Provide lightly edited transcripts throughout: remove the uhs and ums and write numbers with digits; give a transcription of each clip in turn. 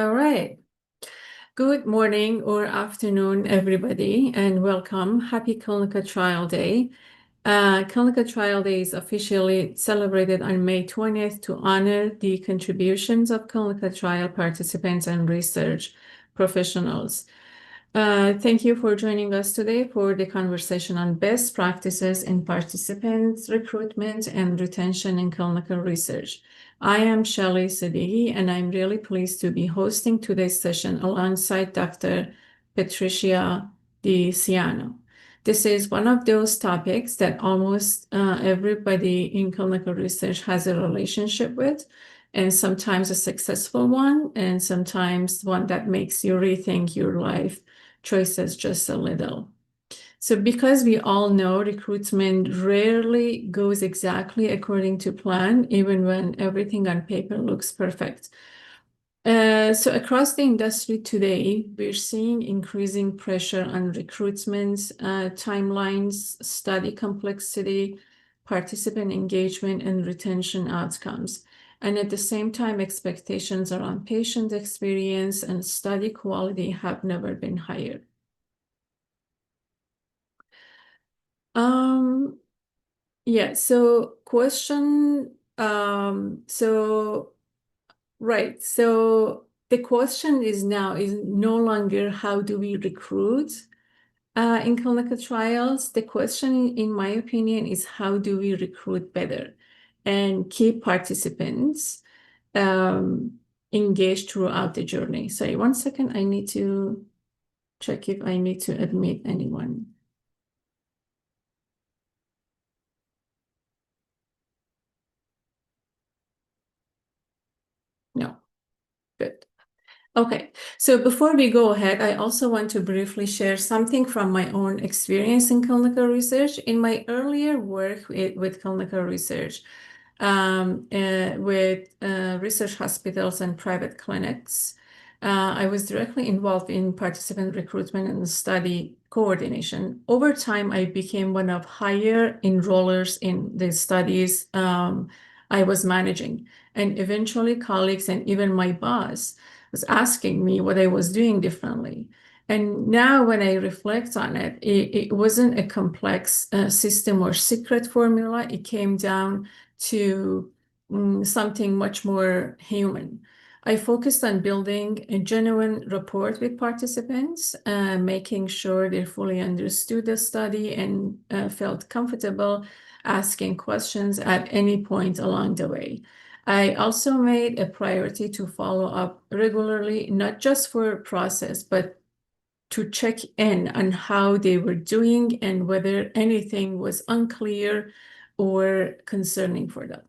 All right. Good morning or afternoon, everybody, and welcome. Happy Clinical Trial Day. Clinical Trial Day is officially celebrated on May 20th to honor the contributions of clinical trial participants and research professionals. Thank you for joining us today for the conversation on best practices in participants recruitment and retention in clinical research. I am Shelley Siddiqui, and I'm really pleased to be hosting today's session alongside Dr. Patricia DiCiano. This is one of those topics that almost everybody in clinical research has a relationship with, and sometimes a successful one, and sometimes one that makes you rethink your life choices just a little. So because we all know recruitment rarely goes exactly according to plan, even when everything on paper looks perfect. So across the industry today, we're seeing increasing pressure on recruitment, timelines, study complexity, participant engagement, and retention outcomes. And at the same time, expectations around patient experience and study quality have never been higher. Yeah, so right. So the question is now is no longer how do we recruit in clinical trials. The question, in my opinion, is how do we recruit better and keep participants engaged throughout the journey. Sorry, one second. I need to check if I need to admit anyone. No, good. Okay, so before we go ahead, I also want to briefly share something from my own experience in clinical research. In my earlier work with clinical research, with research hospitals and private clinics, I was directly involved in participant recruitment and study coordination. Over time, I became one of higher enrollers in the studies I was managing, and eventually colleagues and even my boss was asking me what I was doing differently. And now when I reflect on it, it wasn't a complex system or secret formula. It came down to something much more human. I focused on building a genuine rapport with participants, making sure they fully understood the study and felt comfortable asking questions at any point along the way. I also made a priority to follow up regularly, not just for process, but to check in on how they were doing and whether anything was unclear or concerning for them.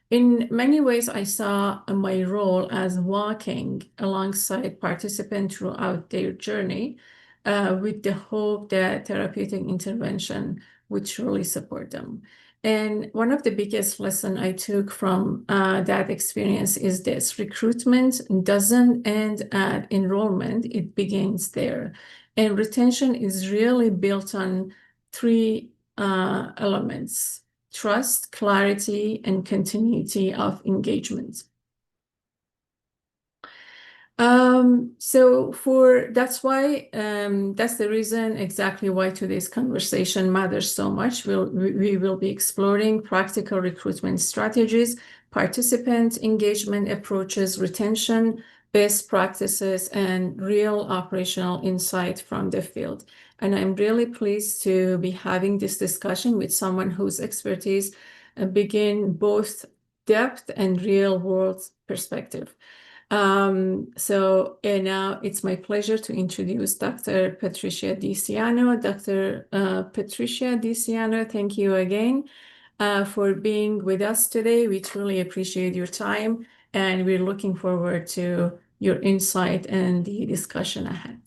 In many ways, I saw my role as walking alongside participants throughout their journey with the hope that therapeutic intervention would truly support them. And one of the biggest lessons I took from that experience is this: recruitment doesn't end at enrollment, it begins there. And retention is really built on three elements: trust, clarity, and continuity of engagement. That's the reason exactly why today's conversation matters so much. We will be exploring practical recruitment strategies, participant engagement approaches, retention, best practices, and real operational insight from the field. And I'm really pleased to be having this discussion with someone whose expertise begin both depth and real world perspective. Now it's my pleasure to introduce Dr. Patricia DiCiano. Dr. Patricia DiCiano, thank you again for being with us today. We truly appreciate your time, and we're looking forward to your insight and the discussion ahead.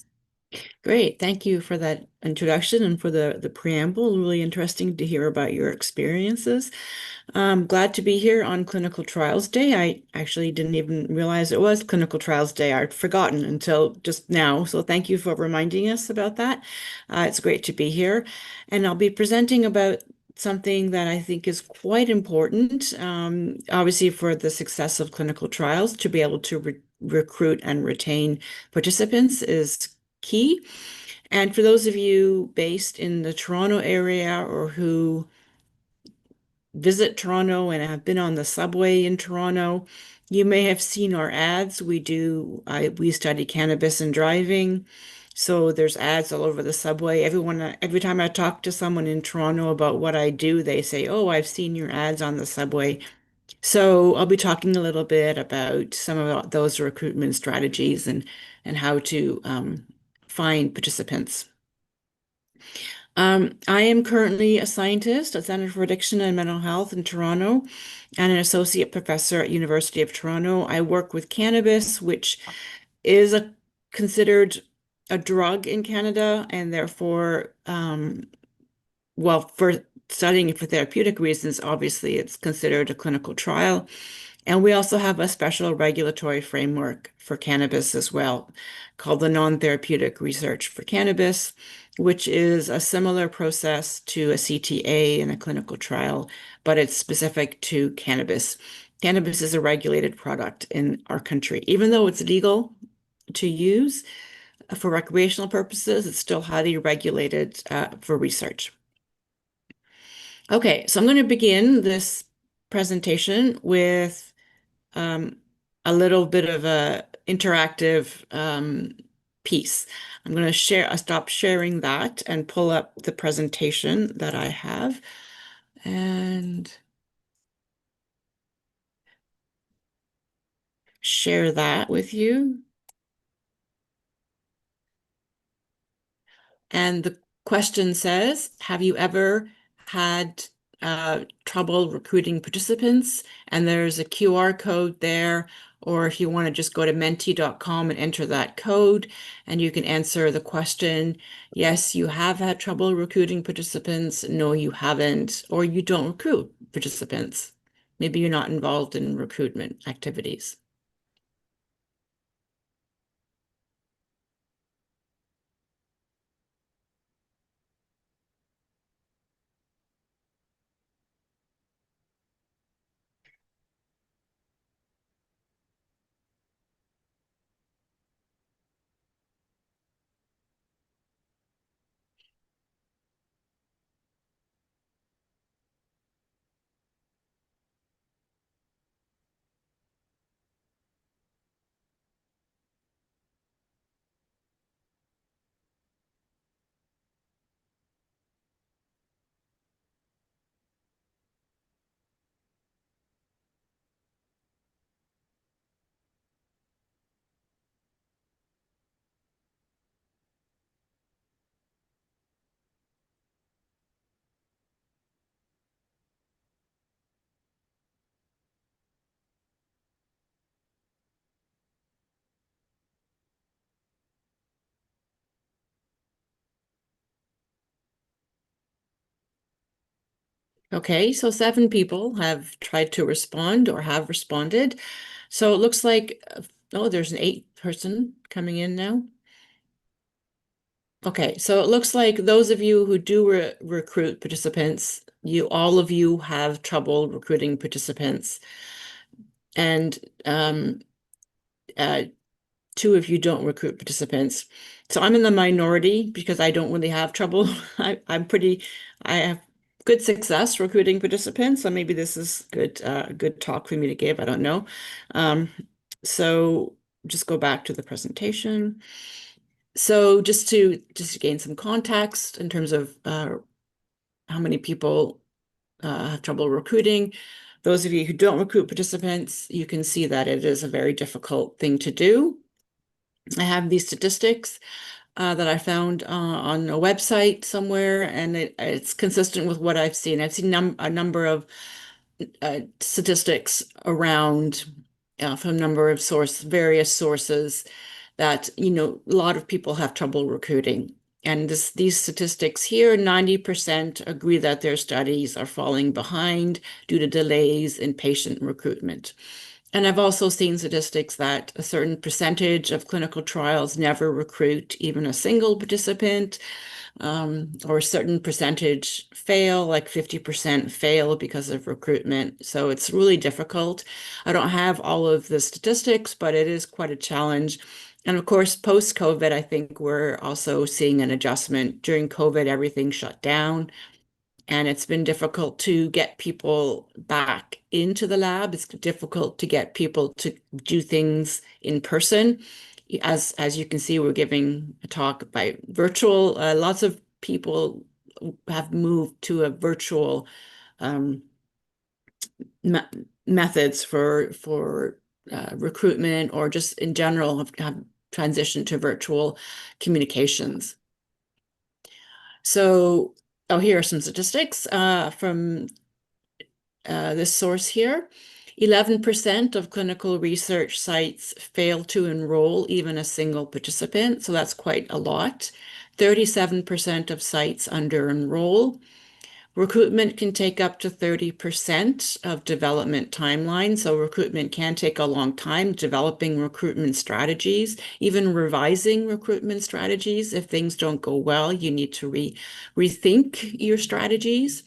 Great. Thank you for that introduction and for the preamble. Really interesting to hear about your experiences. I'm glad to be here on Clinical Trials Day. I actually didn't even realize it was Clinical Trials Day. I'd forgotten until just now. So thank you for reminding us about that. It's great to be here. And I'll be presenting about something that I think is quite important, obviously for the success of clinical trials, to be able to recruit and retain participants is key. And for those of you based in the Toronto area or who visit Toronto and have been on the subway in Toronto, you may have seen our ads. We study cannabis and driving. So there's ads all over the subway. Every time I talk to someone in Toronto about what I do, they say, "Oh, I've seen your ads on the subway." So I'll be talking a little bit about some of those recruitment strategies and how to find participants. I am currently a scientist at Center for Addiction and Mental Health in Toronto and an associate professor at University of Toronto. I work with cannabis, which is considered a drug in Canada, and therefore, well, for studying it for therapeutic reasons, obviously it's considered a clinical trial. And we also have a special regulatory framework for cannabis as well, called the Non-Therapeutic Research for Cannabis, which is a similar process to a CTA in a clinical trial, but it's specific to cannabis. Cannabis is a regulated product in our country. Even though it's legal to use for recreational purposes, it's still highly regulated for research. Okay, so I'm going to begin this presentation with a little bit of a interactive piece. I'm going to stop sharing that and pull up the presentation that I have and share that with you. And the question says, have you ever had trouble recruiting participants? And there's a QR code there, or if you want to just go to menti.com and enter that code, and you can answer the question, yes, you have had trouble recruiting participants, no, you haven't, or you don't recruit participants. Maybe you're not involved in recruitment activities. Okay, so 7 people have tried to respond or have responded. So it looks like, oh, there's an 8th person coming in now. Okay, so it looks like those of you who do recruit participants, all of you have trouble recruiting participants. And uh, 2 of you don't recruit participants. So I'm in the minority because I don't really have trouble. I have good success recruiting participants. So maybe this is good talk for me to give. I don't know. So just go back to the presentation. So just to gain some context in terms of how many people have trouble recruiting. Those of you who don't recruit participants, you can see that it is a very difficult thing to do. I have these statistics that I found on a website somewhere, and it's consistent with what I've seen. I've seen a number of statistics around from a number of various sources that, a lot of people have trouble recruiting. And these statistics here, 90% agree that their studies are falling behind due to delays in patient recruitment. And I've also seen statistics that a certain percentage of clinical trials never recruit even a single participant, or a certain percentage fail, like 50% fail because of recruitment. So it's really difficult. I don't have all of the statistics, but it is quite a challenge. And of course, post-COVID, I think we're also seeing an adjustment. During COVID, everything shut down. And it's been difficult to get people back into the lab. It's difficult to get people to do things in person. As you can see, we're giving a talk by virtual. Lots of people have moved to a virtual um, me methods for recruitment, or just in general have transitioned to virtual communications. So, oh, here are some statistics from this source here. 11% of clinical research sites fail to enroll even a single participant, so that's quite a lot. 37% of sites under-enroll. Recruitment can take up to 30% of development timeline. So recruitment can take a long time, developing recruitment strategies, even revising recruitment strategies. If things don't go well, you need to rethink your strategies.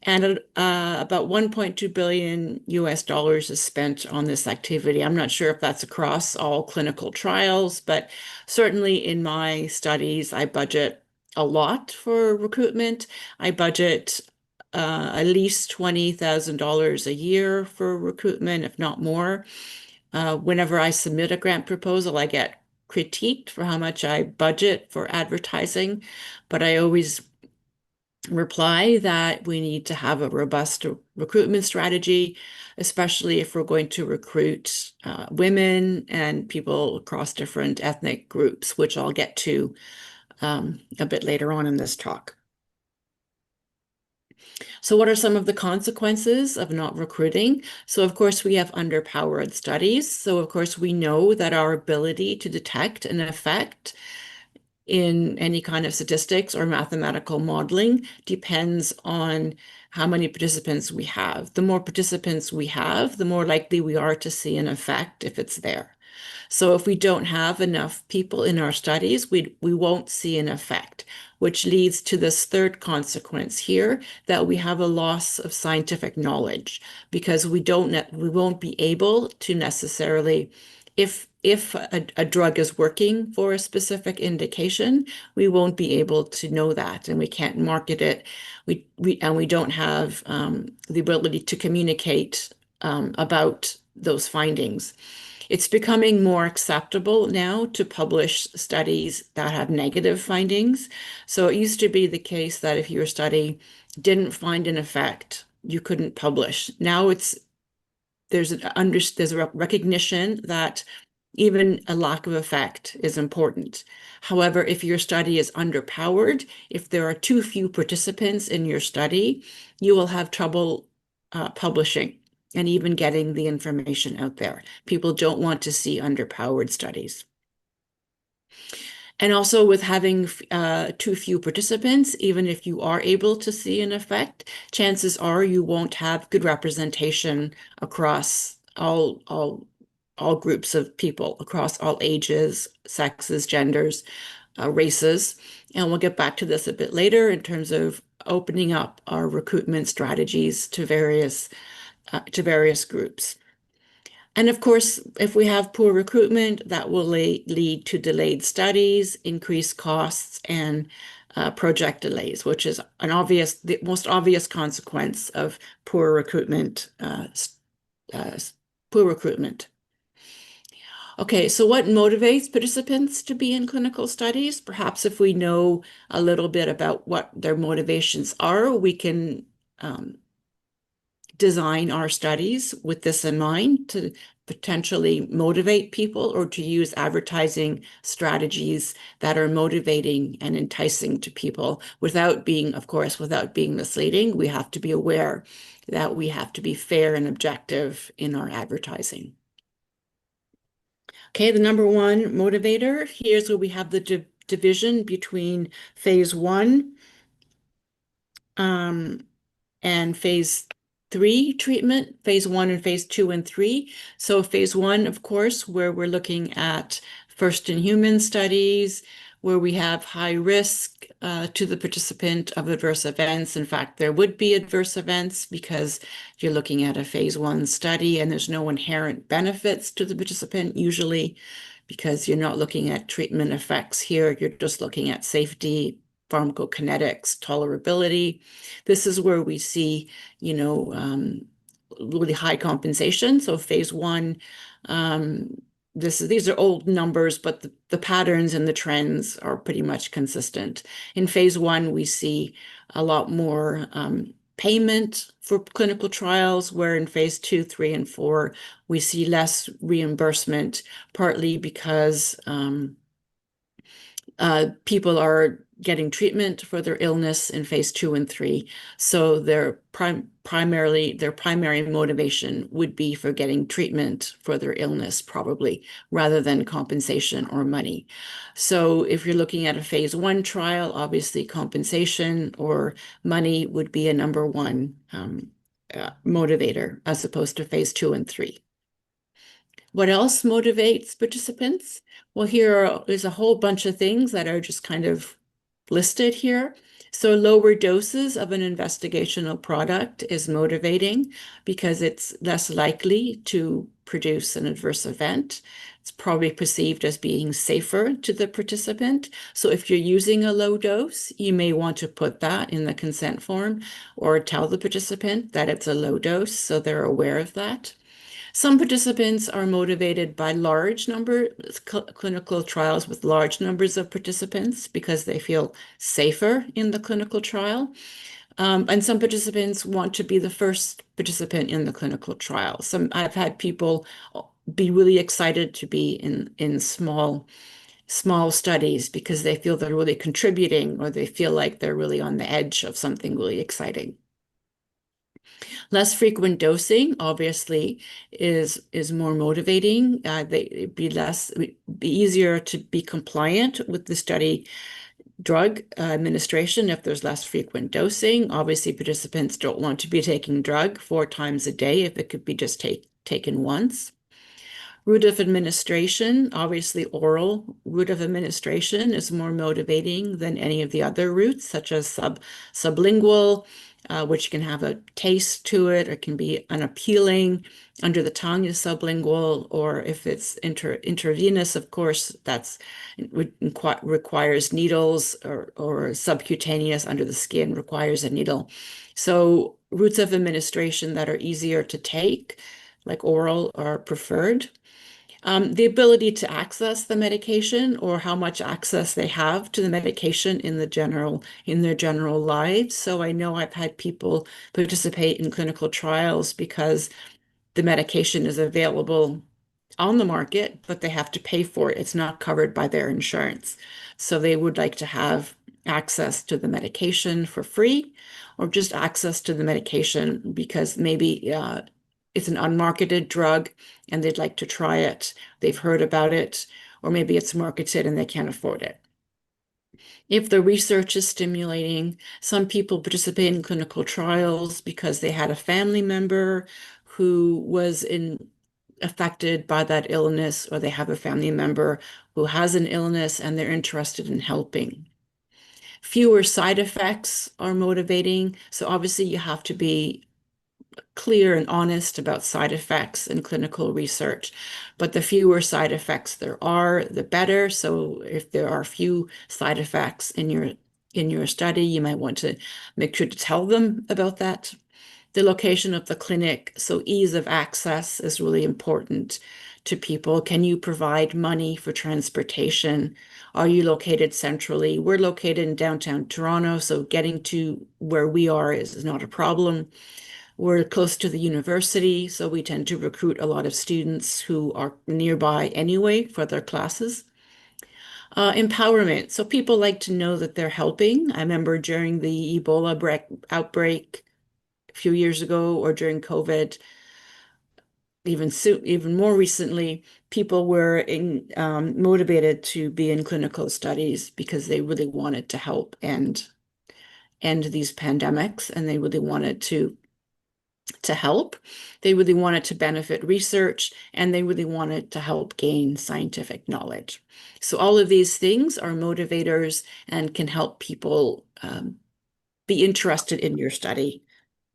And about 1.2 billion US dollars is spent on this activity. I'm not sure if that's across all clinical trials, but certainly in my studies, I budget a lot for recruitment. I budget at least $20,000 a year for recruitment, if not more. Whenever I submit a grant proposal, I get critiqued for how much I budget for advertising, but I always reply that we need to have a robust recruitment strategy, especially if we're going to recruit women and people across different ethnic groups, which I'll get to a bit later on in this talk. So what are some of the consequences of not recruiting? So of course we have underpowered studies. So of course we know that our ability to detect an effect in any kind of statistics or mathematical modeling depends on how many participants we have. The more participants we have, the more likely we are to see an effect if it's there. So if we don't have enough people in our studies, we won't see an effect, which leads to this third consequence here, that we have a loss of scientific knowledge, because we won't be able to necessarily, if a drug is working for a specific indication, we won't be able to know that, and we can't market it. We don't have the ability to communicate about those findings. It's becoming more acceptable now to publish studies that have negative findings. So it used to be the case that if your study didn't find an effect, you couldn't publish. Now there's a recognition that even a lack of effect is important. However, if your study is underpowered, if there are too few participants in your study, you will have trouble publishing and even getting the information out there. People don't want to see underpowered studies. And also with having too few participants, even if you are able to see an effect, chances are you won't have good representation across all groups of people, across all ages, sexes, genders, races. And we'll get back to this a bit later in terms of opening up our recruitment strategies to various groups. And of course, if we have poor recruitment, that will lead to delayed studies, increased costs, and project delays, which is the most obvious consequence of poor recruitment. Poor recruitment. Okay, so what motivates participants to be in clinical studies? Perhaps if we know a little bit about what their motivations are, we can design our studies with this in mind, to potentially motivate people, or to use advertising strategies that are motivating and enticing to people without being, of course, without being misleading. We have to be aware that we have to be fair and objective in our advertising. Okay, the number one motivator, here's where we have the division between phase 1 and phase 3 treatment, phase 1 and phase 2 and 3. So phase 1, of course, where we're looking at first in human studies, where we have high risk to the participant of adverse events. In fact, there would be adverse events because you're looking at a phase 1 study and there's no inherent benefits to the participant usually because you're not looking at treatment effects here. You're just looking at safety, pharmacokinetics, tolerability. This is where we see, you know, really high compensation. So phase 1, these are old numbers, but the patterns and the trends are pretty much consistent. In phase 1, we see a lot more payment for clinical trials, where in phase 2, 3, and 4, we see less reimbursement, partly because people are getting treatment for their illness in phase 2 and 3. So their primary motivation would be for getting treatment for their illness, probably, rather than compensation or money. So if you're looking at a phase 1 trial, obviously compensation or money would be a number one motivator as opposed to phase 2 and 3. What else motivates participants? Well, is a whole bunch of things that are just kind of listed here. So lower doses of an investigational product is motivating because it's less likely to produce an adverse event. It's probably perceived as being safer to the participant. So if you're using a low dose, you may want to put that in the consent form or tell the participant that it's a low dose so they're aware of that. Some participants are motivated by clinical trials with large numbers of participants because they feel safer in the clinical trial. And some participants want to be the first participant in the clinical trial. I've had people be really excited to be in small studies because they feel they're really contributing or they feel like they're really on the edge of something really exciting. Less frequent dosing, obviously, is more motivating. It'd be easier to be compliant with the study drug administration if there's less frequent dosing. Obviously, participants don't want to be taking drug 4 times a day if it could be just taken once. Route of administration, obviously oral route of administration is more motivating than any of the other routes, such as sublingual, which can have a taste to it or can be unappealing. Under the tongue is sublingual, or if it's intravenous, of course, requires needles, or subcutaneous under the skin requires a needle. So routes of administration that are easier to take, like oral, are preferred. The ability to access the medication or how much access they have to the medication in their general lives. So I know I've had people participate in clinical trials because the medication is available on the market, but they have to pay for it. It's not covered by their insurance. So they would like to have access to the medication for free or just access to the medication because maybe it's an unmarketed drug and they'd like to try it. They've heard about it, or maybe it's marketed and they can't afford it. If the research is stimulating, some people participate in clinical trials because they had a family member who was affected by that illness, or they have a family member who has an illness and they're interested in helping. Fewer side effects are motivating. So obviously you have to be clear and honest about side effects in clinical research, but the fewer side effects there are, the better. So if there are few side effects in your study, you might want to make sure to tell them about that. The location of the clinic, so ease of access is really important to people. Can you provide money for transportation? Are you located centrally? We're located in downtown Toronto, so getting to where we are is not a problem. We're close to the university, so we tend to recruit a lot of students who are nearby anyway for their classes. Empowerment. So people like to know that they're helping. I remember during the Ebola outbreak a few years ago, or during COVID, even more recently, people were motivated to be in clinical studies because they really wanted to help end these pandemics, and they really wanted to to help. They really wanted to benefit research, and they really wanted to help gain scientific knowledge. So all of these things are motivators and can help people be interested in your study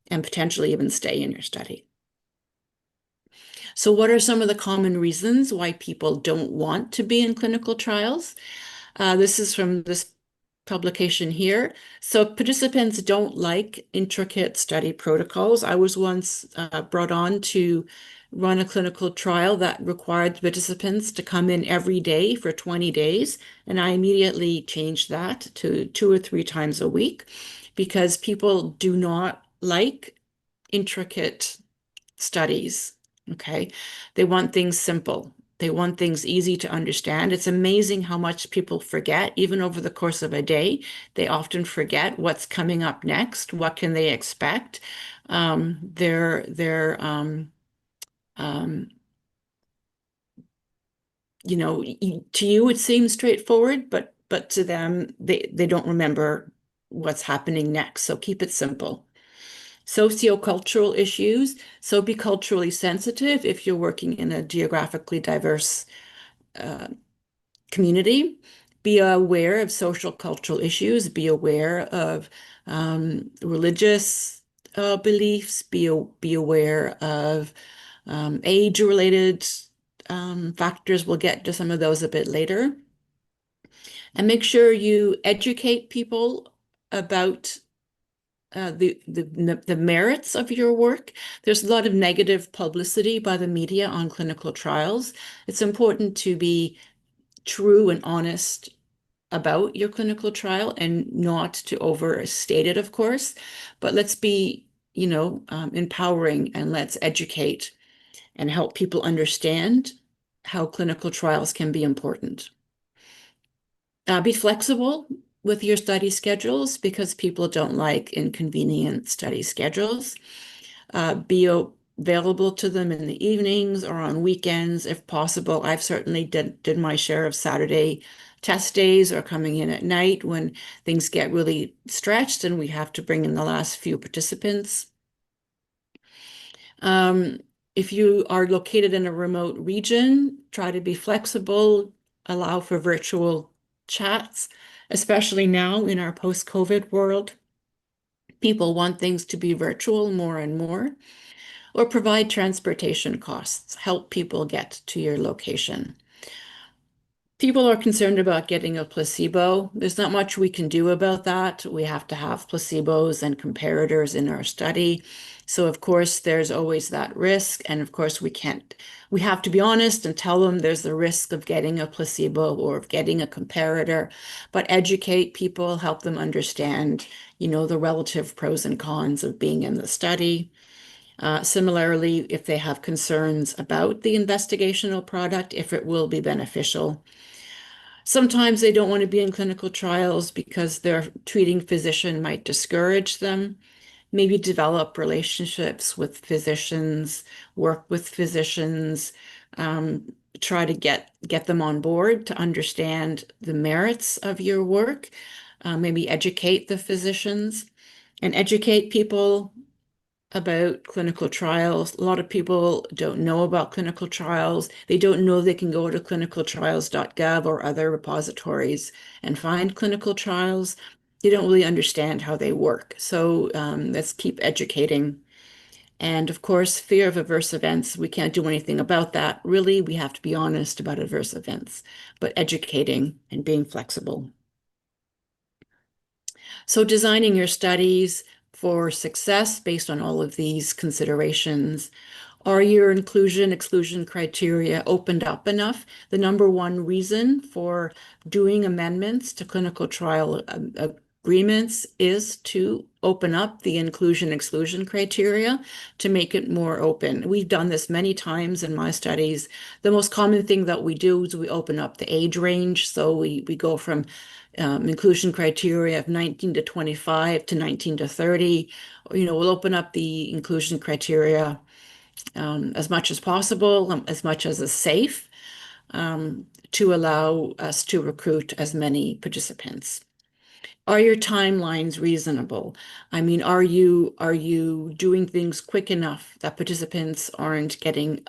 and potentially even stay in your study. So what are some of the common reasons why people don't want to be in clinical trials? This is from this publication here. So participants don't like intricate study protocols. I was once brought on to run a clinical trial that required participants to come in every day for 20 days. And I immediately changed that to 2 or 3 times a week because people do not like intricate studies. Okay. They want things simple. They want things easy to understand. It's amazing how much people forget, even over the course of a day. They often forget what's coming up next. What can they expect? They're um, to you it seems straightforward, but to them they don't remember what's happening next. So keep it simple. Sociocultural issues. So be culturally sensitive if you're working in a geographically diverse uh, community. Be aware of social cultural issues. Be aware of religious beliefs. Be aware of age-related factors. We'll get to some of those a bit later. And make sure you educate people about the merits of your work. There's a lot of negative publicity by the media on clinical trials. It's important to be true and honest about your clinical trial and not to overstate it, of course, but let's be, empowering, and let's educate and help people understand how clinical trials can be important. Be flexible with your study schedules because people don't like inconvenient study schedules. Be available to them in the evenings or on weekends if possible. I've certainly did my share of Saturday test days or coming in at night when things get really stretched and we have to bring in the last few participants. If you are located in a remote region, try to be flexible, allow for virtual chats, especially now in our post-COVID world. People want things to be virtual more and more, or provide transportation costs, help people get to your location. People are concerned about getting a placebo. There's not much we can do about that. We have to have placebos and comparators in our study. So of course, there's always that risk. And of course, we have to be honest and tell them there's the risk of getting a placebo or of getting a comparator, but educate people, help them understand, the relative pros and cons of being in the study. Similarly, if they have concerns about the investigational product, if it will be beneficial. Sometimes they don't want to be in clinical trials because their treating physician might discourage them. Maybe develop relationships with physicians, work with physicians, try to get them on board to understand the merits of your work, maybe educate the physicians and educate people about clinical trials. A lot of people don't know about clinical trials. They don't know they can go to clinicaltrials.gov or other repositories and find clinical trials. They don't really understand how they work. So let's keep educating. And of course, fear of adverse events, we can't do anything about that. Really, we have to be honest about adverse events, but educating and being flexible. So designing your studies for success based on all of these considerations. Are your inclusion-exclusion criteria opened up enough? The number one reason for doing amendments to clinical trial agreements is to open up the inclusion-exclusion criteria to make it more open. We've done this many times in my studies. The most common thing that we do is we open up the age range. So we go from inclusion criteria of 19 to 25 to 19 to 30. We'll open up the inclusion criteria as much as possible, as much as is safe, to allow us to recruit as many participants. Are your timelines reasonable? I mean, are you doing things quick enough that participants aren't getting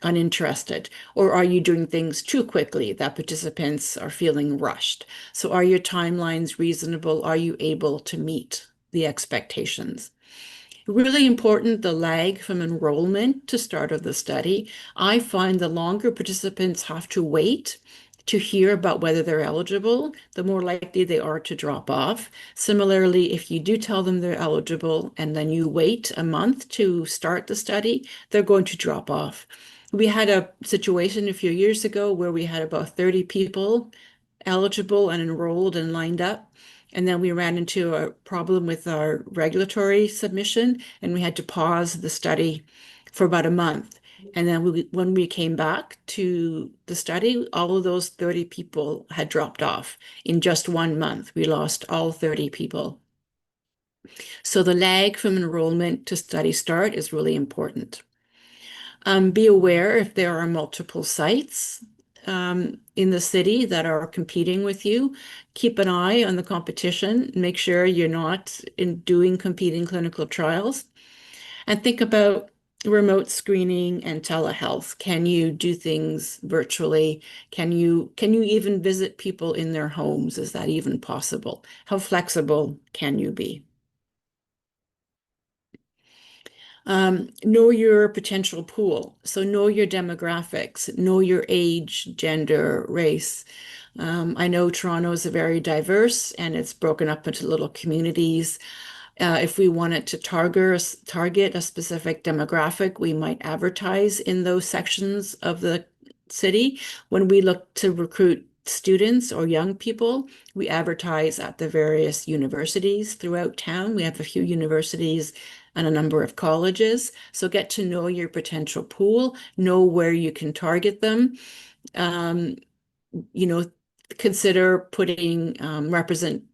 uninterested? Or are you doing things too quickly that participants are feeling rushed? So are your timelines reasonable? Are you able to meet the expectations? Really important, the lag from enrollment to start of the study. I find the longer participants have to wait to hear about whether they're eligible, the more likely they are to drop off. Similarly, if you do tell them they're eligible and then you wait a month to start the study, they're going to drop off. We had a situation a few years ago where we had about 30 people eligible and enrolled and lined up. And then we ran into a problem with our regulatory submission, and we had to pause the study for about a month. And then when we came back to the study, all of those 30 people had dropped off in just 1 month. We lost all 30 people. So the lag from enrollment to study start is really important. Be aware if there are multiple sites in the city that are competing with you. Keep an eye on the competition. Make sure you're not doing competing clinical trials. And think about remote screening and telehealth. Can you do things virtually? Can you even visit people in their homes? Is that even possible? How flexible can you be? Know your potential pool. So know your demographics, know your age, gender, race. I know Toronto is very diverse and it's broken up into little communities. If we wanted to target a specific demographic, we might advertise in those sections of the city. When we look to recruit students or young people, we advertise at the various universities throughout town. We have a few universities and a number of colleges. So get to know your potential pool, know where you can target them. Um, you know, consider putting representative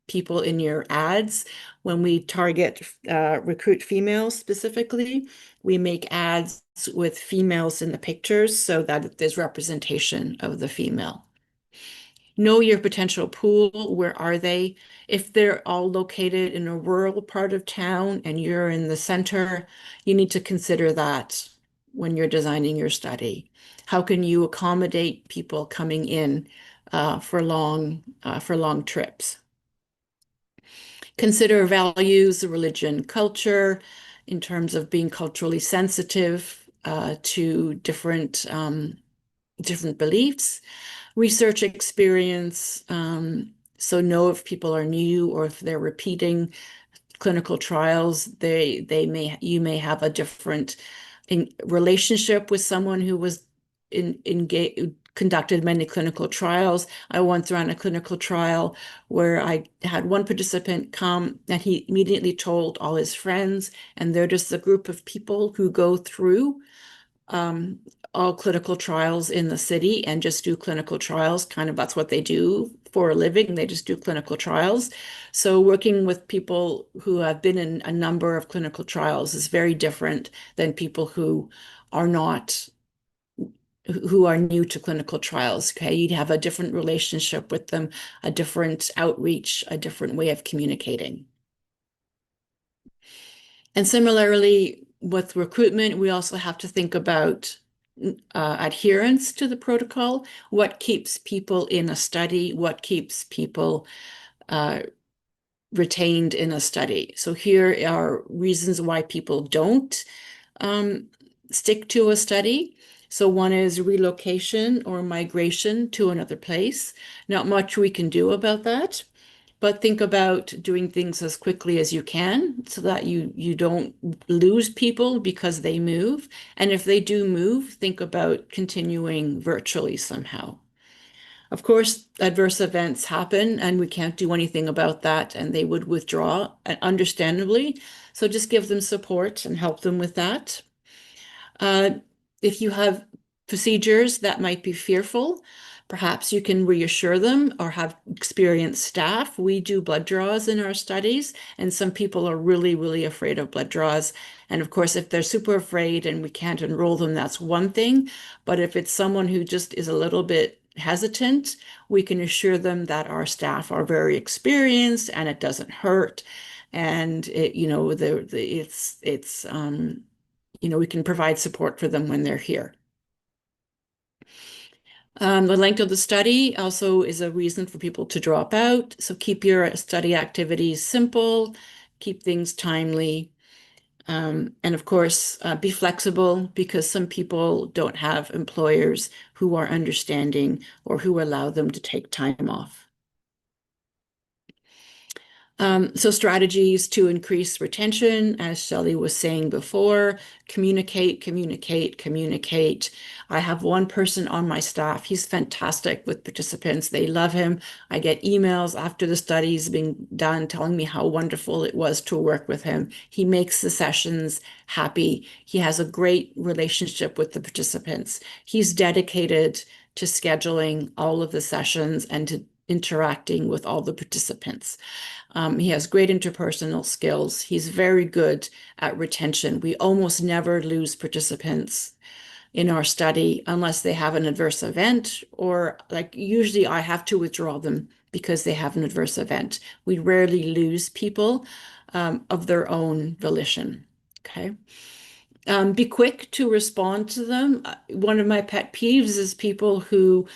people in your ads. When we target recruit females specifically, we make ads with females in the pictures so that there's representation of the female. Know your potential pool. Where are they? If they're all located in a rural part of town and you're in the center, you need to consider that when you're designing your study. How can you accommodate people coming in for long trips? Consider values, religion, culture, in terms of being culturally sensitive to different beliefs. Research experience, so know if people are new or if they're repeating clinical trials. You may have a different relationship with someone who was conducted many clinical trials. I once ran a clinical trial where I had one participant come and he immediately told all his friends, and they're just a group of people who go through um, all clinical trials in the city and just do clinical trials. Kind of that's what they do for a living. They just do clinical trials. So working with people who have been in a number of clinical trials is very different than people who are not who are new to clinical trials. Okay, you'd have a different relationship with them, a different outreach, a different way of communicating. And similarly, with recruitment, we also have to think about adherence to the protocol, what keeps people in a study, what keeps people retained in a study. So here are reasons why people don't stick to a study. So one is relocation or migration to another place. Not much we can do about that. But think about doing things as quickly as you can so that you don't lose people because they move. And if they do move, think about continuing virtually somehow. Of course, adverse events happen and we can't do anything about that, and they would withdraw, understandably. So just give them support and help them with that. Uh, if you have procedures that might be fearful, perhaps you can reassure them or have experienced staff. We do blood draws in our studies, and some people are really, really afraid of blood draws. And of course, if they're super afraid and we can't enroll them, that's one thing. But if it's someone who just is a little bit hesitant, we can assure them that our staff are very experienced and it doesn't hurt. And it, you know, we can provide support for them when they're here. The length of the study also is a reason for people to drop out. So keep your study activities simple, keep things timely. And of course, be flexible because some people don't have employers who are understanding or who allow them to take time off. So strategies to increase retention, as Shelley was saying before, communicate, communicate, communicate. I have one person on my staff. He's fantastic with participants. They love him. I get emails after the study's being done telling me how wonderful it was to work with him. He makes the sessions happy. He has a great relationship with the participants. He's dedicated to scheduling all of the sessions and to interacting with all the participants. He has great interpersonal skills. He's very good at retention. We almost never lose participants in our study unless they have an adverse event, or like usually I have to withdraw them because they have an adverse event. We rarely lose people of their own volition. Okay. Be quick to respond to them. One of my pet peeves is people who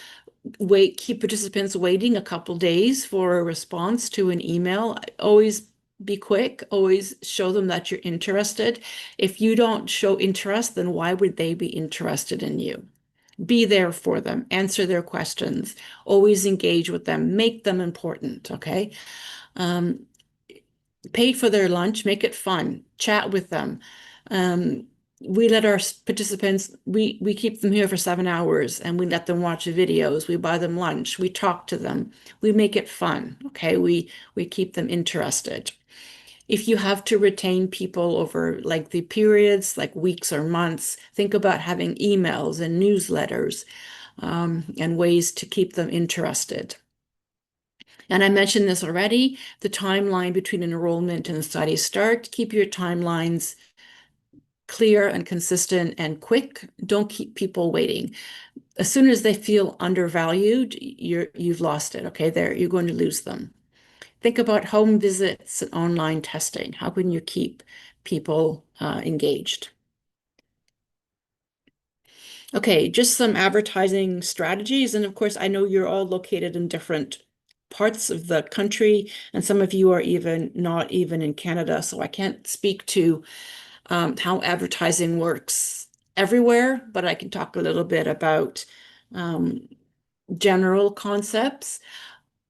keep participants waiting a couple days for a response to an email. Always be quick, always show them that you're interested. If you don't show interest, then why would they be interested in you? Be there for them, answer their questions, always engage with them, make them important, okay? Pay for their lunch, make it fun, chat with them. We let our participants, we keep them here for 7 hours and we let them watch videos. We buy them lunch. We talk to them. We make it fun. Okay. We keep them interested. If you have to retain people over lengthy periods, like weeks or months, think about having emails and newsletters and ways to keep them interested. And I mentioned this already, the timeline between enrollment and study start. Keep your timelines clear and consistent and quick. Don't keep people waiting. As soon as they feel undervalued, you've lost it. Okay, you're going to lose them. Think about home visits and online testing. How can you keep people engaged? Okay, just some advertising strategies. And of course, I know you're all located in different parts of the country, and some of you are not even in Canada, so I can't speak to how advertising works everywhere, but I can talk a little bit about general concepts.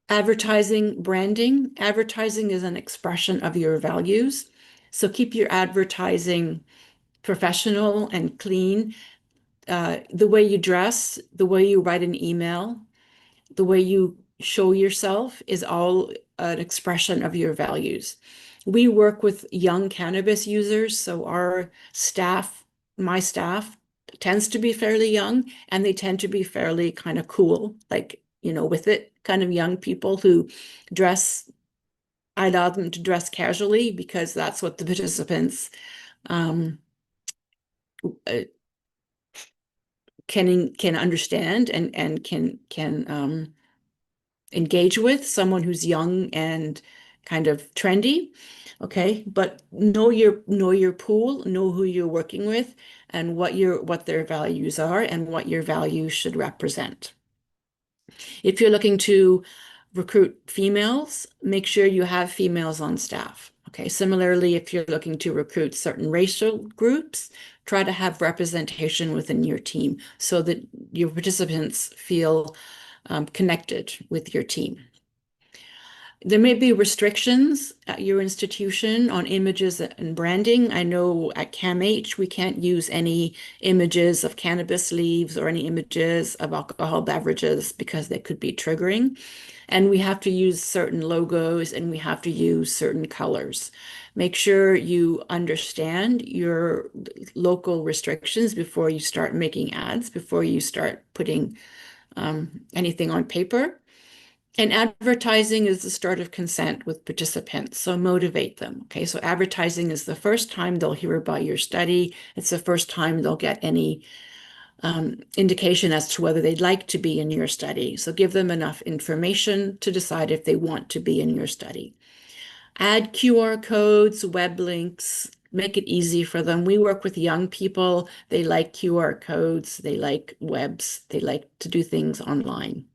Advertising, branding. Advertising is an expression of your values. So keep your advertising professional and clean. The way you dress, the way you write an email, the way you show yourself is all an expression of your values. We work with young cannabis users, so my staff tends to be fairly young, and they tend to be fairly kind of cool, like, with it, kind of young people who dress. I allow them to dress casually because that's what the participants um, uh, can understand and can engage with, someone who's young and kind of trendy. Okay, but know your pool, know who you're working with, and what their values are and what your values should represent. If you're looking to recruit females, make sure you have females on staff. Okay, similarly, if you're looking to recruit certain racial groups, try to have representation within your team so that your participants feel connected with your team. There may be restrictions at your institution on images and branding. I know at CAMH, we can't use any images of cannabis leaves or any images of alcohol beverages because they could be triggering. And we have to use certain logos and we have to use certain colors. Make sure you understand your local restrictions before you start making ads, before you start putting anything on paper. And advertising is the start of consent with participants, so motivate them. Okay, so advertising is the first time they'll hear about your study. It's the first time they'll get any indication as to whether they'd like to be in your study. So give them enough information to decide if they want to be in your study. Add QR codes, web links, make it easy for them. We work with young people. They like QR codes, they like webs, they like to do things online.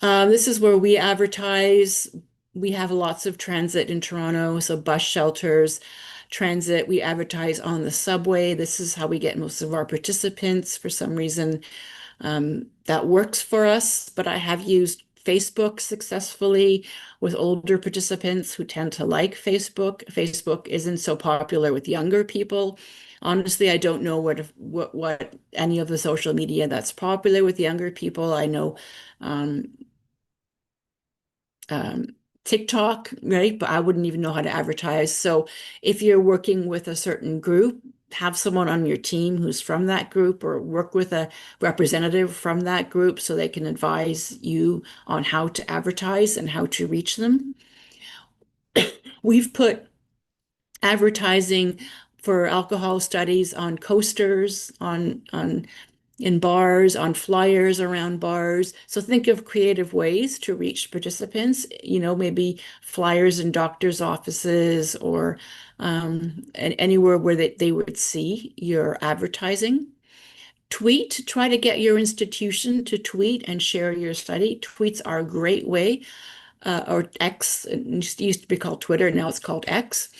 This is where we advertise. We have lots of transit in Toronto, so bus shelters, transit. We advertise on the subway. This is how we get most of our participants. For some reason, that works for us, but I have used Facebook successfully with older participants who tend to like Facebook. Facebook isn't so popular with younger people. Honestly, I don't know what any of the social media that's popular with younger people. I know um, um, TikTok, right? But I wouldn't even know how to advertise. So if you're working with a certain group, have someone on your team who's from that group or work with a representative from that group so they can advise you on how to advertise and how to reach them. We've put advertising for alcohol studies on coasters, on in bars, on flyers around bars. So think of creative ways to reach participants, maybe flyers in doctors' offices or anywhere where they would see your advertising. Tweet, try to get your institution to tweet and share your study. Tweets are a great way, or X, it used to be called Twitter, now it's called X.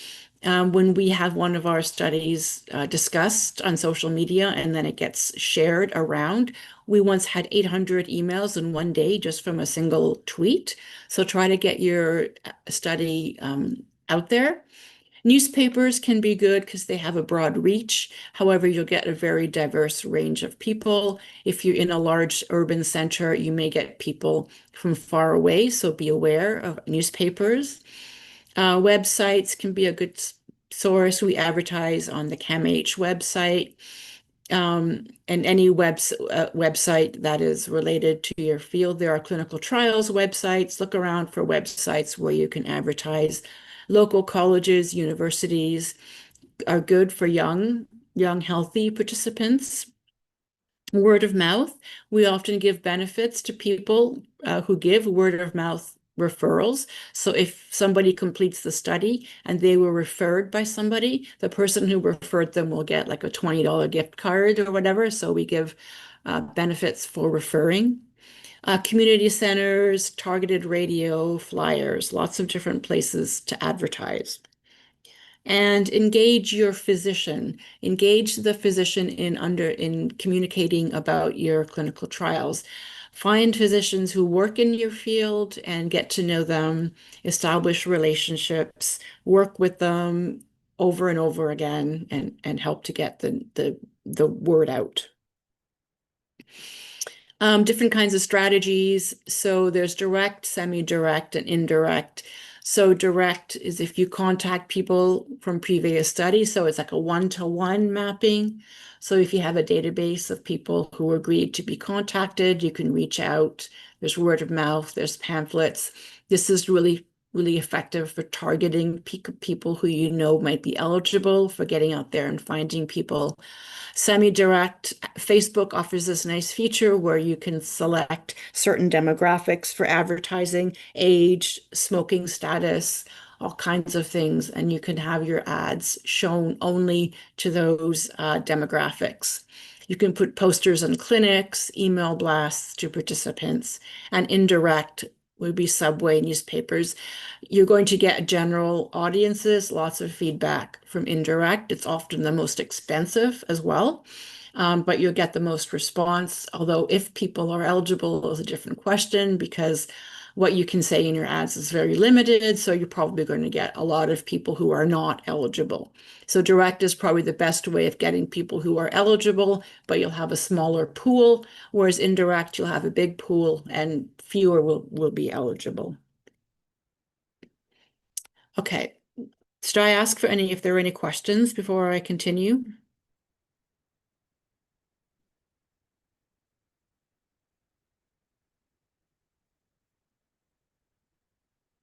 When we have one of our studies discussed on social media and then it gets shared around, we once had 800 emails in one day just from a single tweet. So try to get your study out there. Newspapers can be good because they have a broad reach. However, you'll get a very diverse range of people. If you're in a large urban center, you may get people from far away, so be aware of newspapers. Websites can be a good source. We advertise on the CAMH website, and any website that is related to your field. There are clinical trials websites. Look around for websites where you can advertise. Local colleges, universities are good for young, healthy participants. Word of mouth. We often give benefits to people who give word of mouth referrals. So if somebody completes the study and they were referred by somebody, the person who referred them will get like a $20 gift card or whatever. So we give benefits for referring. Community centers, targeted radio, flyers, lots of different places to advertise. And engage your physician. Engage the physician in communicating about your clinical trials. Find physicians who work in your field and get to know them, establish relationships, work with them over and over again, and help to get the word out. Different kinds of strategies. So there's direct, semi-direct, and indirect. So direct is if you contact people from previous studies. So it's like a one-to-one mapping. So if you have a database of people who agreed to be contacted, you can reach out. There's word of mouth, there's pamphlets. This is really, really effective for targeting people who you know might be eligible, for getting out there and finding people. Semi-direct, Facebook offers this nice feature where you can select certain demographics for advertising, age, smoking status, all kinds of things, and you can have your ads shown only to those demographics. You can put posters in clinics, email blasts to participants, and indirect would be subway, newspapers. You're going to get general audiences, lots of feedback. From indirect, it's often the most expensive as well, but you'll get the most response. Although if people are eligible is a different question, because what you can say in your ads is very limited, so you're probably going to get a lot of people who are not eligible. So direct is probably the best way of getting people who are eligible, but you'll have a smaller pool, whereas indirect, you'll have a big pool and fewer will be eligible. Okay, should I ask for if there are any questions before I continue?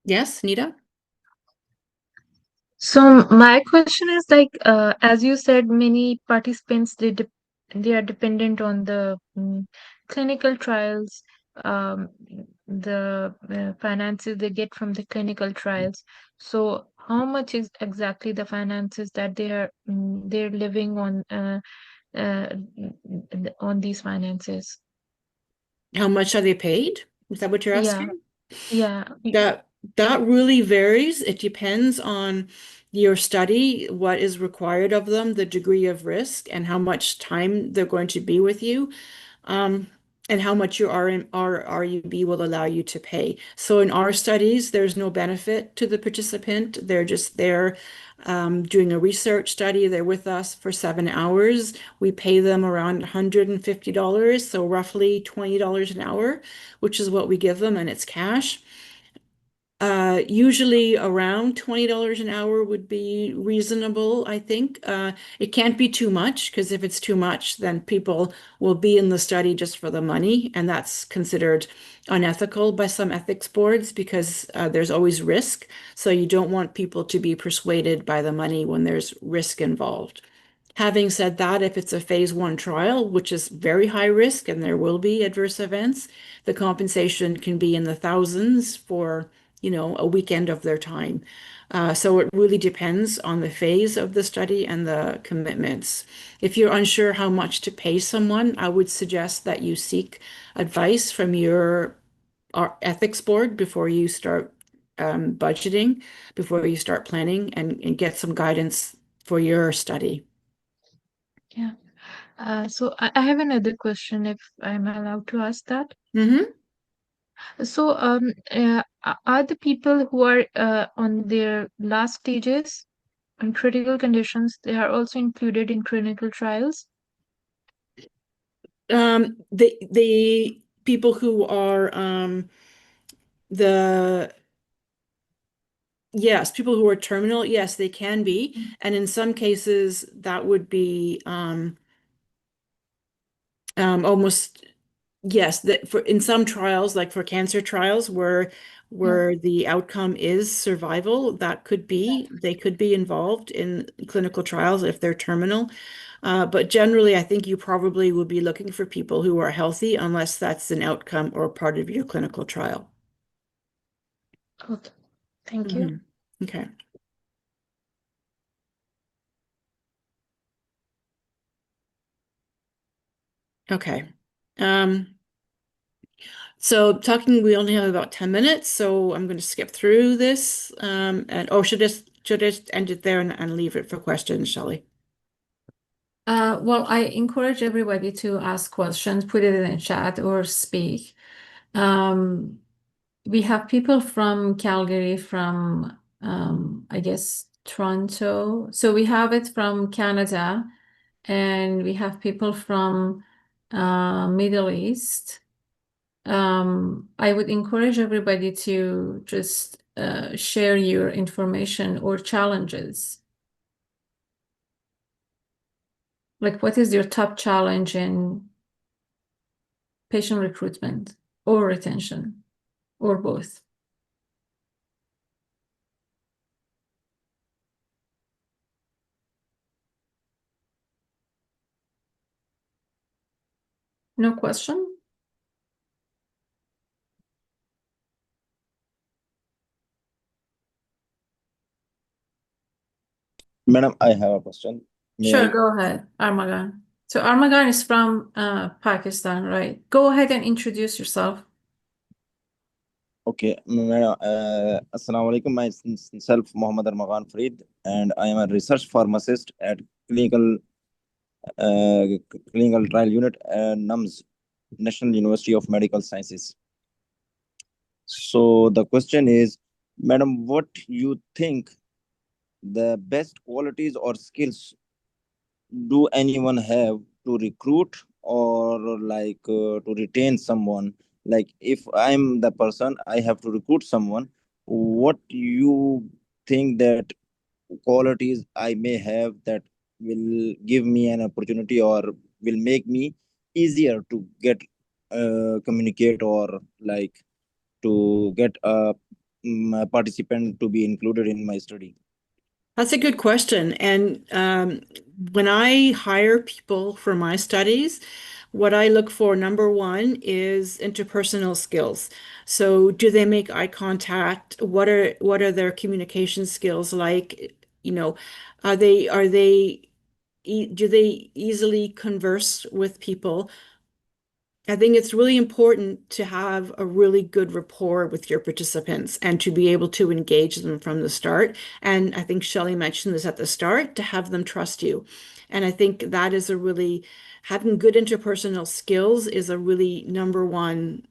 Yes, Nita? So my question is like, as you said, many participants they are dependent on the clinical trials, um, the finances they get from the clinical trials. So how much is exactly the finances that they're living uh, on these finances? How much are they paid? Is that what you're Yeah, asking? yeah, That really varies. It depends on your study, what is required of them, the degree of risk, and how much time they're going to be with you, um, and how much your RUB will allow you to pay. So in our studies, there's no benefit to the participant. They're just there doing a research study. They're with us for 7 hours. We pay them around $150, so roughly $20 an hour, which is what we give them, and it's cash. Usually around $20 an hour would be reasonable, I think. It can't be too much, because if it's too much, then people will be in the study just for the money, and that's considered unethical by some ethics boards, because there's always risk. So you don't want people to be persuaded by the money when there's risk involved. Having said that, if it's a phase 1 trial, which is very high risk and there will be adverse events, the compensation can be in the thousands for a weekend of their time. So it really depends on the phase of the study and the commitments. If you're unsure how much to pay someone, I would suggest that you seek advice from your ethics board before you start budgeting, before you start planning, and get some guidance for your study. yeah. So I have another question if I'm allowed to ask that. Mm-hmm. So, are the people who are on their last stages and critical conditions, they are also included in clinical trials? The people who are the yes, people who are terminal, yes, they can be, and in some cases that would be almost yes. That for in some trials, like for cancer trials, where Yeah. the outcome is survival, that could be they could be involved in clinical trials if they're terminal. But generally, I think you probably would be looking for people who are healthy, unless that's an outcome or part of your clinical trial. Okay. Thank you. Mhm. Okay. Okay. So we only have about 10 minutes, so I'm going to skip through this. Should I just end it there and leave it for questions, Shelley? Well, I encourage everybody to ask questions, put it in the chat or speak. We have people from Calgary, from I guess Toronto. So we have it from Canada, and we have people from Middle East. I would encourage everybody to just share your information or challenges. Like, what is your top challenge in patient recruitment or retention or both? No question? Madam, I have a question. May Sure, I? go ahead, Armagan. So Armagan is from Pakistan, right? Go ahead and introduce yourself. Okay, Madam. Assalamu alaikum. Myself, Muhammad Armagan Farid, and I am a research pharmacist at uh, clinical trial unit at NUMS, National University of Medical Sciences. So the question is, Madam, what you think the best qualities or skills do anyone have to recruit or to retain someone? Like if I'm the person, I have to recruit someone, what you think that qualities I may have that will give me an opportunity or will make me easier to get communicate or to get a participant to be included in my study? That's a good question. And when I hire people for my studies, what I look for, number one, is interpersonal skills. So do they make eye contact? What are their communication skills like? You know, do they easily converse with people? I think it's really important to have a really good rapport with your participants and to be able to engage them from the start. And I think Shelley mentioned this at the start, to have them trust you. And I think that is having good interpersonal skills is a really number one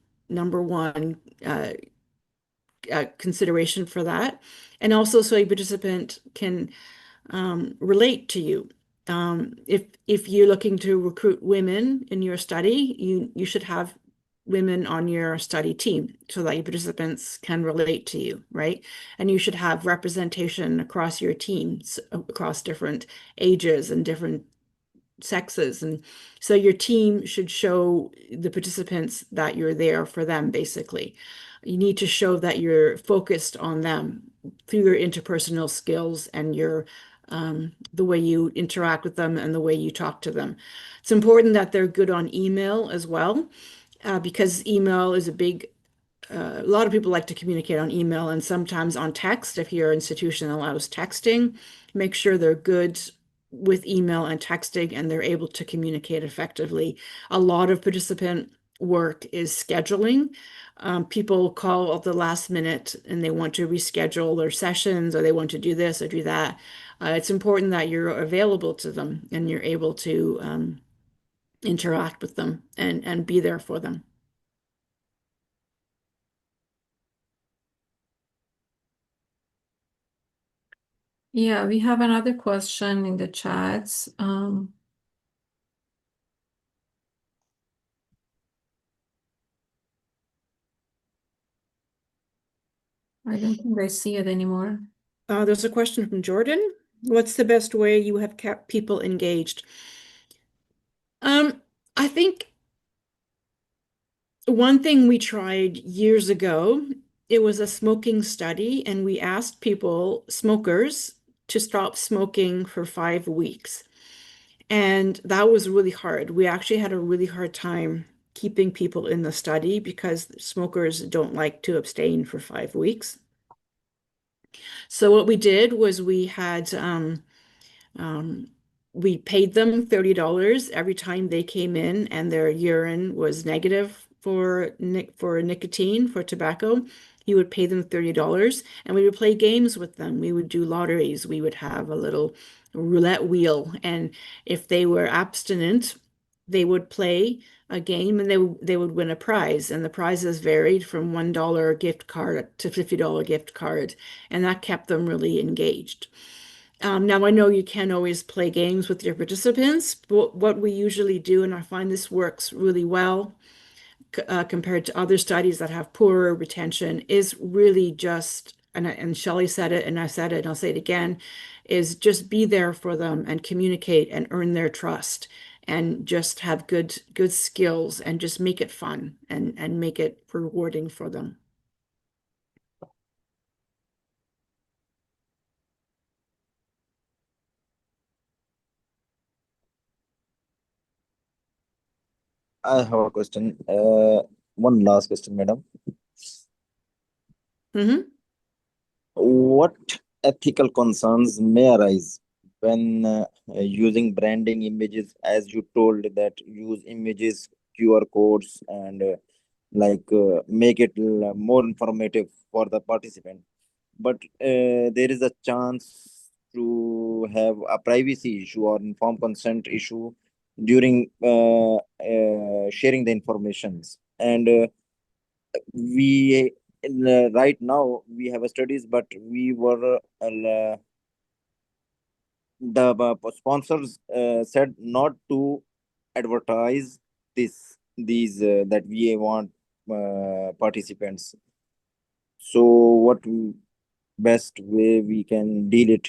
consideration for that. And also so a participant can relate to you. If you're looking to recruit women in your study, you should have women on your study team so that your participants can relate to you, right? And you should have representation across your teams, across different ages and different sexes. And so your team should show the participants that you're there for them, basically. You need to show that you're focused on them through your interpersonal skills and the way you interact with them and the way you talk to them. It's important that they're good on email as well, because email is a lot of people like to communicate on email and sometimes on text. If your institution allows texting, make sure they're good with email and texting and they're able to communicate effectively. A lot of participant work is scheduling. People call at the last minute and they want to reschedule their sessions, or they want to do this or do that. It's important that you're available to them and you're able to interact with them and be there for them. Yeah, we have another question in the chats. I don't think I see it anymore. There's a question from Jordan. What's the best way you have kept people engaged? I think one thing we tried years ago, it was a smoking study, and we asked smokers, to stop smoking for 5 weeks. And that was really hard. We actually had a really hard time keeping people in the study because smokers don't like to abstain for 5 weeks. So what we did was we paid them $30 every time they came in and their urine was negative for nicotine, for tobacco. You would pay them $30 and we would play games with them. We would do lotteries. We would have a little roulette wheel. And if they were abstinent, they would play a game and they would win a prize. And the prizes varied from $1 gift card to $50 gift card. And that kept them really engaged. Now, I know you can't always play games with your participants, but what we usually do, and I find this works really well compared to other studies that have poorer retention, is really just, and Shelley said it, and I said it, and I'll say it again, is just be there for them and communicate and earn their trust and just have good skills and just make it fun and make it rewarding for them. I have a question. One last question, madam. What ethical concerns may arise when using branding images, as you told that use images, QR codes, and make it more informative for the participant? But there is a chance to have a privacy issue or informed consent issue during sharing the informations. And we right now we have a studies, but we were the sponsors said not to advertise these that we want participants. So what best way we can deal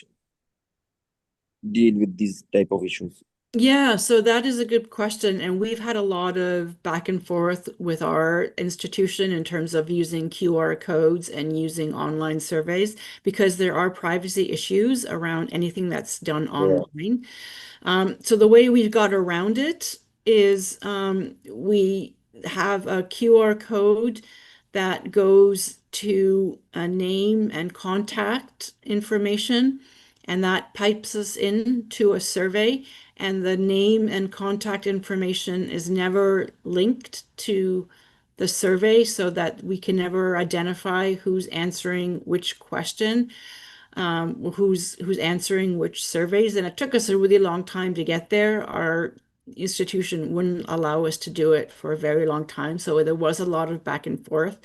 with these type of issues? Yeah, so that is a good question. And we've had a lot of back and forth with our institution in terms of using QR codes and using online surveys because there are privacy issues around anything that's done Yeah. online. So the way we've got around it is we have a QR code that goes to a name and contact information, and that pipes us into a survey. And the name and contact information is never linked to the survey so that we can never identify who's answering which question, who's answering which surveys. And it took us a really long time to get there. Our institution wouldn't allow us to do it for a very long time. So there was a lot of back and forth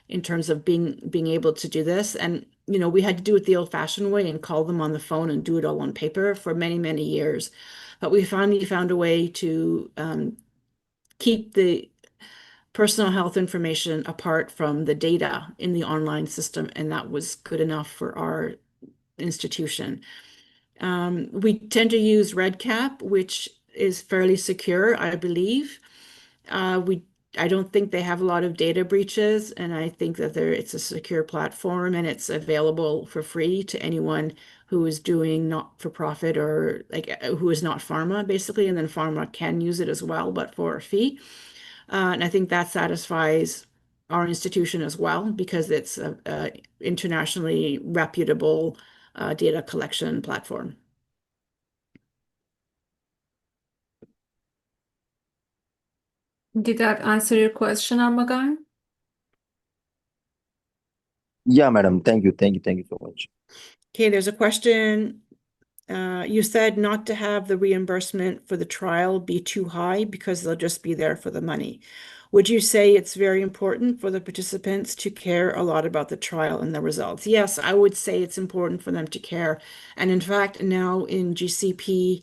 in terms of being able to do this. And, we had to do it the old-fashioned way and call them on the phone and do it all on paper for many, many years. But we finally found a way to keep the personal health information apart from the data in the online system, and that was good enough for our institution. We tend to use RedCap, which is fairly secure, I believe. We I don't think they have a lot of data breaches, and I think that it's a secure platform and it's available for free to anyone who is doing not for profit or who is not pharma, basically, and then pharma can use it as well, but for a fee. And I think that satisfies our institution as well because it's a internationally reputable data collection platform. Did that answer your question, Armagan? Yeah, madam. Thank you. Thank you. Thank you so much. Okay, there's a question. You said not to have the reimbursement for the trial be too high because they'll just be there for the money. Would you say it's very important for the participants to care a lot about the trial and the results? Yes, I would say it's important for them to care. And in fact, now in GCP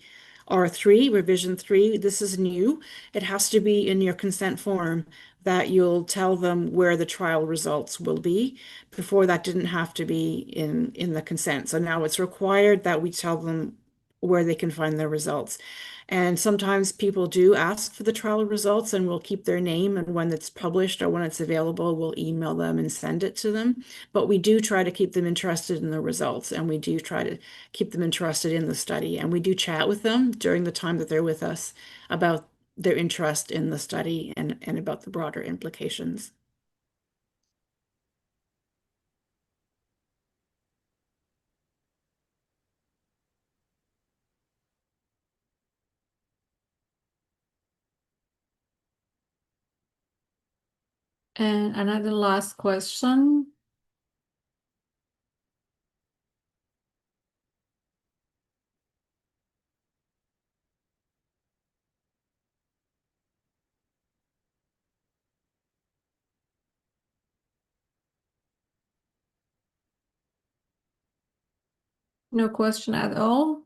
R3, revision 3, this is new. It has to be in your consent form that you'll tell them where the trial results will be. Before that didn't have to be in the consent. So now it's required that we tell them where they can find their results. And sometimes people do ask for the trial results and we'll keep their name, and when it's published or when it's available, we'll email them and send it to them. But we do try to keep them interested in the results, and we do try to keep them interested in the study. And we do chat with them during the time that they're with us about their interest in the study and about the broader implications. And another last question. No question at all.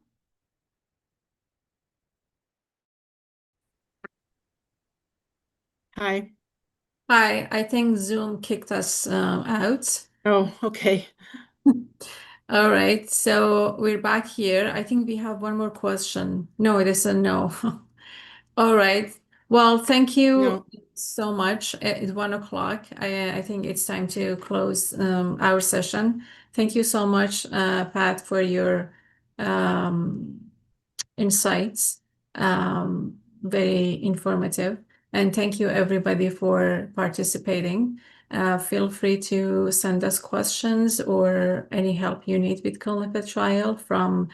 Hi. Hi, I think Zoom kicked us out. Oh, okay. All right, so we're back here. I think we have one more question. No, it is a no. All right. Well, thank you No. so much. It's 1 o'clock. I think it's time to close our session. Thank you so much, Pat, for your um, insights. Very informative. And thank you, everybody, for participating. Feel free to send us questions or any help you need with clinical trial from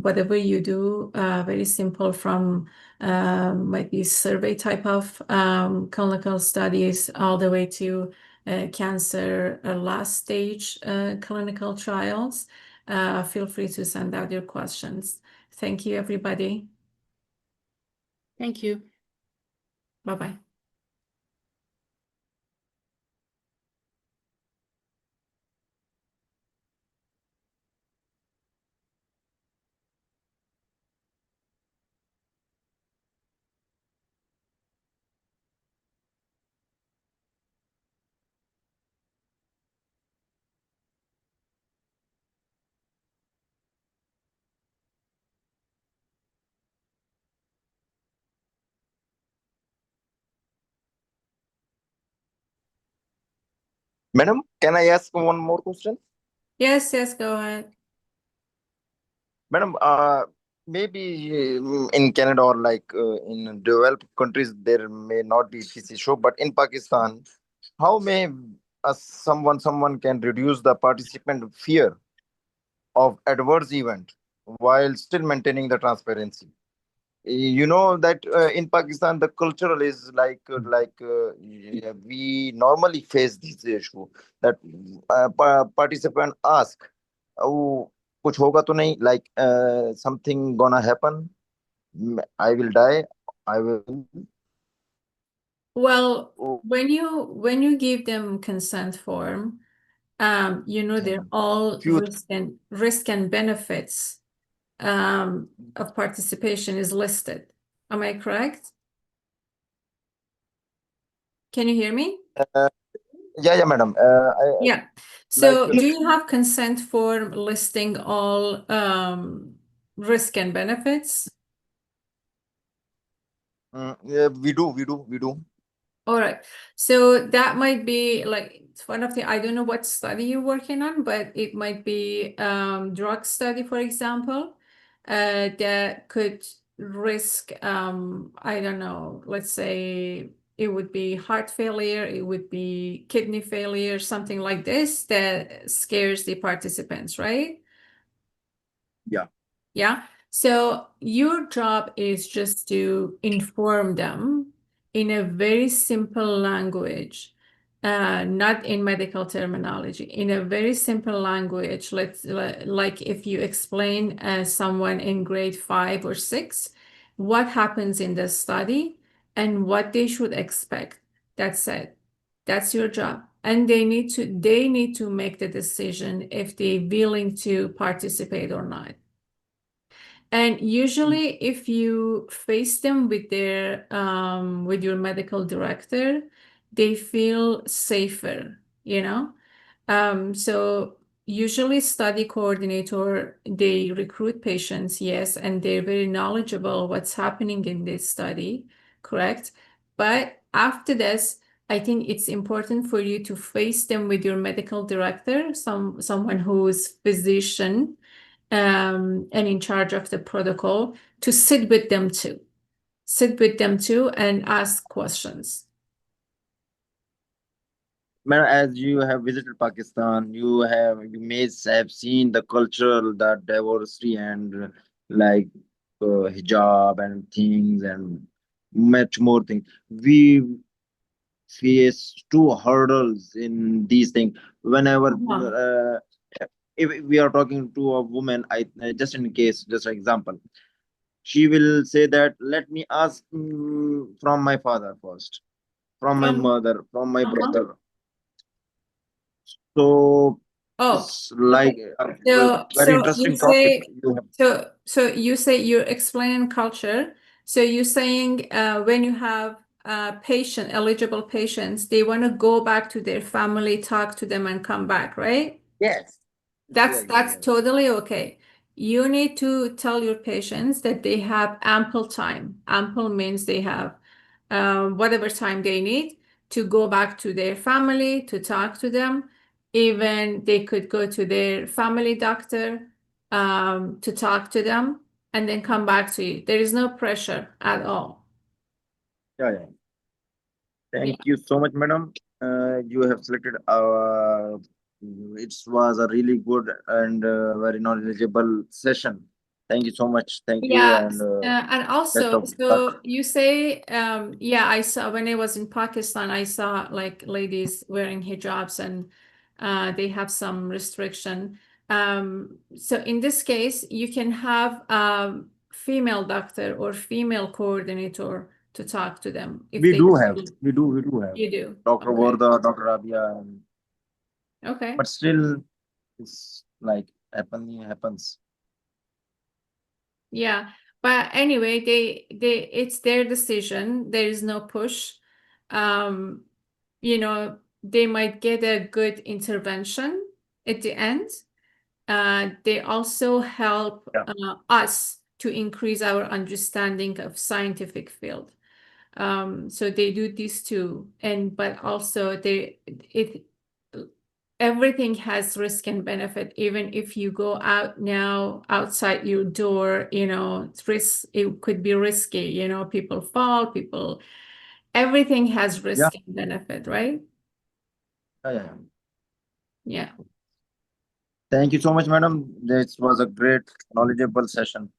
whatever you do, very simple from might be survey type of clinical studies all the way to cancer last stage clinical trials. Feel free to send out your questions. Thank you, everybody. Thank you. Bye-bye. Madam, can I ask one more question? Yes, yes, go ahead. Madam, maybe in Canada or like in developed countries, there may not be this issue, but in Pakistan, how may someone can reduce the participant fear of adverse event while still maintaining the transparency? You know that in Pakistan the cultural is yeah, we normally face this issue that participant ask, oh, kuch hoga to nahi, like something gonna happen, I will die, I will. Well, Oh, when you give them consent form, you know, they're all few risk and benefits of participation is listed. Am I correct? Can you hear me? uh, yeah, madam, Yeah. like So do you have consent form listing all risk and benefits? yeah, we do. All right. So that might be like one of the, I don't know what study you're working on, but it might be drug study, for example, that could risk, I don't know, let's say it would be heart failure, it would be kidney failure, something like this that scares the participants, right? Yeah. Yeah. So your job is just to inform them in a very simple language, not in medical terminology, in a very simple language. Like if you explain someone in grade 5 or 6 what happens in the study and what they should expect. That's it. That's your job. And they need to make the decision if they're willing to participate or not. And usually, if you face them with with your medical director, they feel safer, you know? So usually study coordinator, they recruit patients, yes, and they're very knowledgeable what's happening in this study, correct? But after this, I think it's important for you to face them with your medical director, someone who's physician and in charge of the protocol, to sit with them too. Sit with them too and ask questions. Man, as you have visited Pakistan, you may have seen the cultural, the diversity, and like hijab and things and much more things. We face two hurdles in these things. Whenever Uh-huh. if we are talking to a woman, just in case, just an example, she will say that let me ask from my father first, from my From mother, from my uh-huh. brother. So Oh, it's like a so very so you interesting topic say you have. so you say you're explaining culture. So you're saying when you have eligible patients, they want to go back to their family, talk to them, and come back, right? Yes. Yeah, yeah, That's yeah. totally okay. You need to tell your patients that they have ample time. Ample means they have whatever time they need to go back to their family, to talk to them. Even they could go to their family doctor to talk to them and then come back to you. There is no pressure at all. Yeah, yeah. Yeah. Thank you so much, madam. You have selected our. It was a really good and very knowledgeable session. Thank you so much. Thank you Yeah, and and best also, of luck. so you say, yeah, I saw when I was in Pakistan, I saw like ladies wearing hijabs and they have some restriction. So in this case, you can have a female doctor or female coordinator to talk to them if We they do have, we do have you do. Dr. Okay. Varda, Dr. Rabia, Okay. but still, it's like happens. Yeah, but anyway, it's their decision. There is no push. Um, they might get a good intervention at the end. They also help Yeah, us to increase our understanding of scientific field. So they do these two, but also it everything has risk and benefit. Even if you go out now outside your door, it's it could be risky, people fall, everything has Yeah. risk and benefit, right? Yeah. Yeah. Thank you so much, madam. This was a great, knowledgeable session.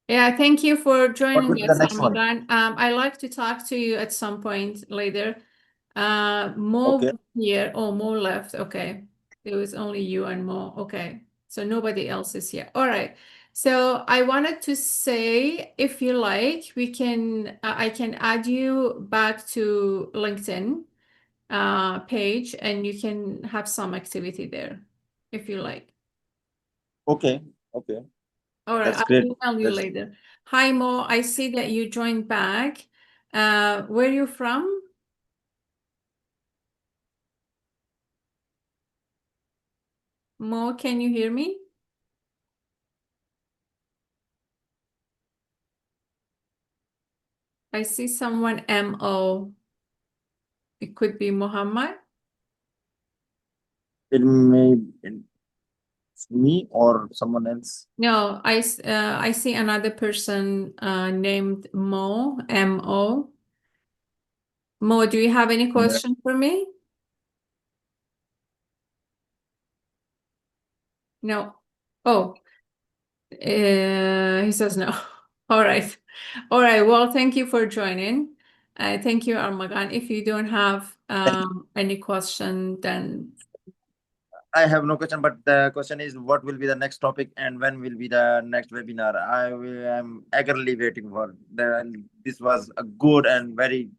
Yeah, thank you for What joining will be the us, next one? Ramadan. I'd like to talk to you at some point later. Mo Okay. here. Oh, Mo left. Okay. It was only you and Mo. Okay. So nobody else is here. All right. So I wanted to say, if you like, I can add you back to LinkedIn page, and you can have some activity there if you like. Okay. Okay. All right, That's I'll great. email you later. Hi, Mo. I see that you joined back. Where are you from? Mo, can you hear me? I see someone M-O. It could be Muhammad. It may it's me or someone else. No, I see another person named Mo, M-O. Mo, do you have any question for me? No. Oh, he says no. All right. All right. Well, thank you for joining. Thank you, Armagan. If you don't have any question, then I have no question, but the question is, what will be the next topic and when will be the next webinar? I'm eagerly waiting for the. This was a good and very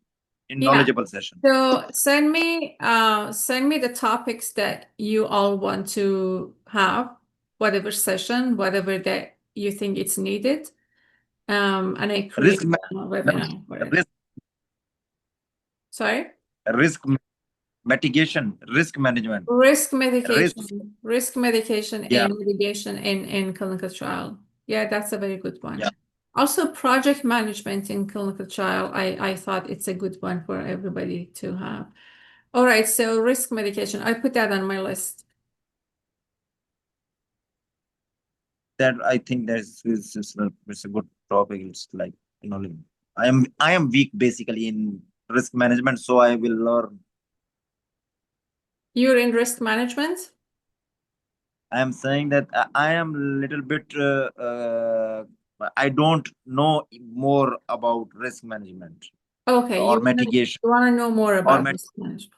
yeah. knowledgeable session. So send me the topics that you all want to have, whatever session, whatever that you think it's needed. And I create Risk a webinar for it. Sorry? risk mitigation, risk management, Risk risk. medication Yeah. and mitigation in clinical trial. Yeah, that's a very good one. Yeah. Also, project management in clinical trial, I thought it's a good one for everybody to have. All right, so risk mitigation, I put that on my list. That I think it's a good topic. It's like, I am weak basically in risk management, so I will learn. You're in risk management? I am saying that I am a little bit. I don't know more about risk management Okay, or mitigation you wanna know more or about risk management.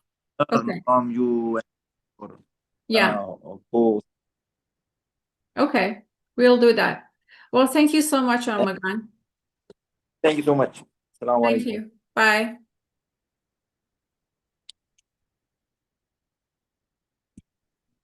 learn Okay. from you. Or, Yeah. post. Okay. We'll do that. Well, thank you so much, Armagan. Thank you so much. Assalamu Thank alaikum. you. Bye.